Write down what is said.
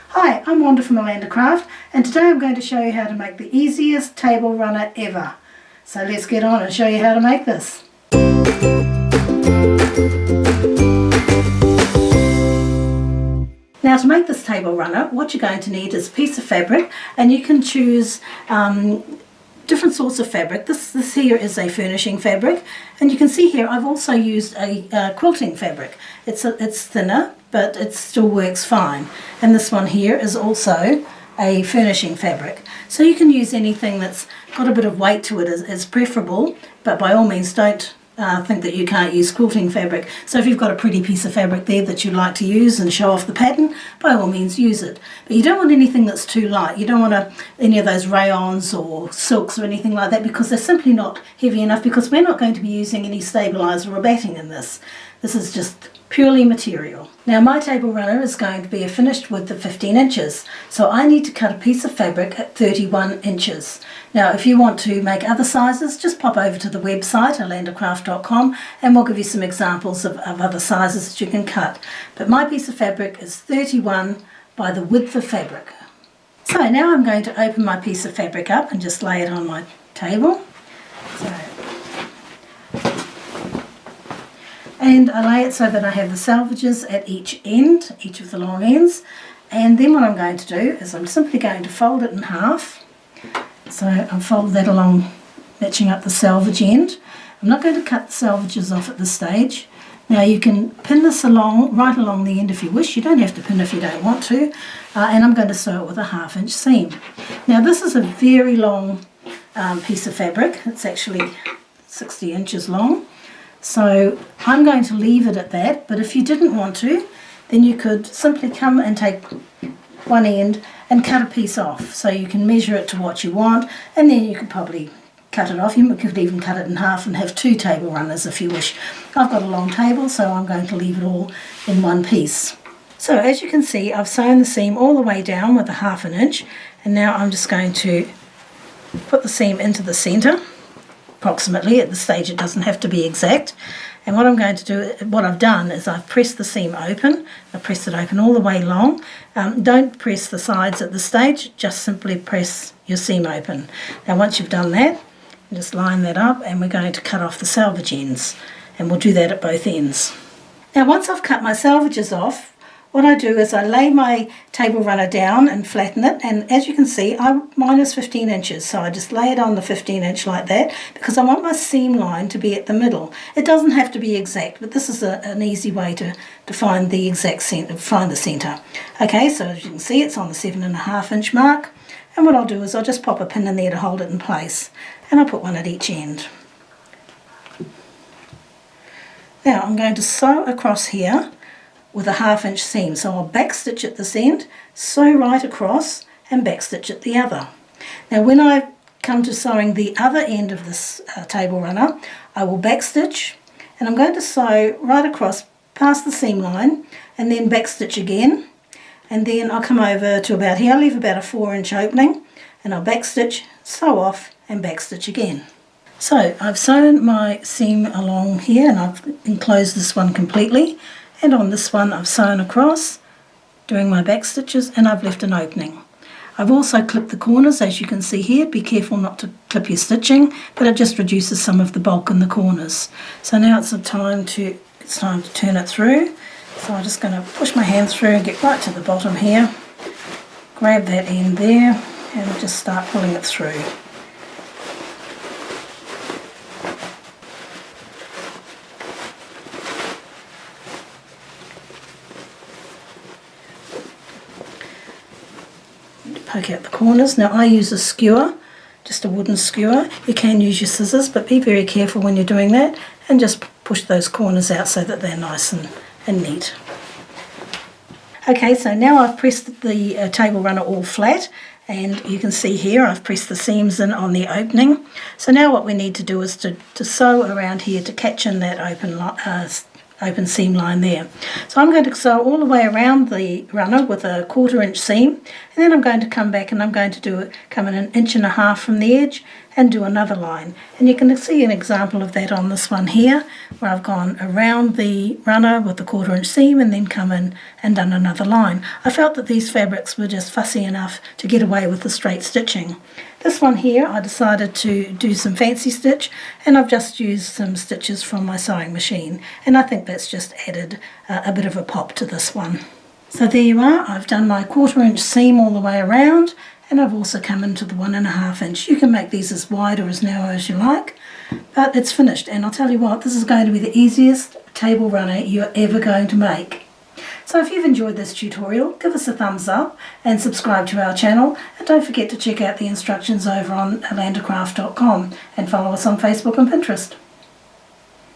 Hi, I'm Wanda from Alanda Craft, and today I'm going to show you how to make the easiest table runner ever. So let's get on and show you how to make this. Now, to make this table runner, what you're going to need is a piece of fabric, and you can choose different sorts of fabric. This here is a furnishing fabric, and you can see here I've also used a quilting fabric. It's thinner, but it still works fine. And this one here is also a furnishing fabric. So you can use anything that's got a bit of weight to it is preferable, but by all means don't think that you can't use quilting fabric. So if you've got a pretty piece of fabric there that you'd like to use and show off the pattern, by all means use it. But you don't want anything that's too light. You don't want any of those rayons or silks or anything like that, because they're simply not heavy enough, because we're not going to be using any stabiliser or batting in this. This is just purely material. Now, my table runner is going to be a finished width of 15 inches, so I need to cut a piece of fabric at 31 inches. Now, if you want to make other sizes, just pop over to the website alandacraft.com and we'll give you some examples of other sizes that you can cut. But my piece of fabric is 31 by the width of fabric. So now I'm going to open my piece of fabric up and just lay it on my table. And I lay it so that I have the salvages at each end, each of the long ends. And then what I'm going to do is I'm simply going to fold it in half. So I'll fold that along, matching up the selvage end. I'm not going to cut the salvages off at this stage. Now you can pin this right along the end if you wish. You don't have to pin if you don't want to. And I'm going to sew it with a 1/2 inch seam. Now this is a very long piece of fabric. It's actually 60 inches long. So I'm going to leave it at that, but if you didn't want to, then you could simply come and take one end and cut a piece off. So you can measure it to what you want, and then you could probably cut it off. You could even cut it in half and have 2 table runners if you wish. I've got a long table, so I'm going to leave it all in one piece. So as you can see, I've sewn the seam all the way down with a 1/2 inch, and now I'm just going to put the seam into the centre. Approximately. At this stage it doesn't have to be exact, and what I'm going to do, what I've done is I've pressed the seam open. I've pressed it open all the way along. Don't press the sides at this stage, just simply press your seam open. Now once you've done that, just line that up, and we're going to cut off the selvage ends, and we'll do that at both ends. Now once I've cut my salvages off, what I do is I lay my table runner down and flatten it, and as you can see mine is 15 inches, so I just lay it on the 15 inch like that, because I want my seam line to be at the middle. It doesn't have to be exact, but this is an easy way to find the exact find the centre. Okay, so as you can see it's on the 7.5 inch mark, and what I'll do is I'll just pop a pin in there to hold it in place, and I'll put one at each end. Now I'm going to sew across here with a 1/2 inch seam. So I'll back stitch at this end, sew right across, and back stitch at the other. Now when I come to sewing the other end of this table runner, I will back stitch, and I'm going to sew right across past the seam line, and then back stitch again, and then I'll come over to about here. I'll leave about a 4 inch opening, and I'll back stitch, sew off, and back stitch again. So I've sewn my seam along here, and I've enclosed this one completely. And on this one I've sewn across, doing my back stitches, and I've left an opening. I've also clipped the corners, as you can see here. Be careful not to clip your stitching, but it just reduces some of the bulk in the corners. So now it's time to turn it through. So I'm just going to push my hand through and get right to the bottom here, grab that end there, and just start pulling it through. Poke out the corners. Now I use a skewer, just a wooden skewer. You can use your scissors, but be very careful when you're doing that, and just push those corners out so that they're nice and neat. Okay, so now I've pressed the table runner all flat, and you can see here I've pressed the seams in on the opening. So now what we need to do is to sew around here to catch in that open seam line there. So I'm going to sew all the way around the runner with a 1/4 inch seam, and then I'm going to come back and I'm going to come in 1.5 inches from the edge, and do another line. And you can see an example of that on this one here, where I've gone around the runner with the 1/4 inch seam and then come in and done another line. I felt that these fabrics were just fussy enough to get away with the straight stitching. This one here, I decided to do some fancy stitch, and I've just used some stitches from my sewing machine, and I think that's just added a bit of a pop to this one. So there you are, I've done my 1/4 inch seam all the way around, and I've also come into the 1.5 inch. You can make these as wide or as narrow as you like, but it's finished. And I'll tell you what, this is going to be the easiest table runner you're ever going to make. So if you've enjoyed this tutorial, give us a thumbs up and subscribe to our channel, and don't forget to check out the instructions over on alandacraft.com and follow us on Facebook and Pinterest.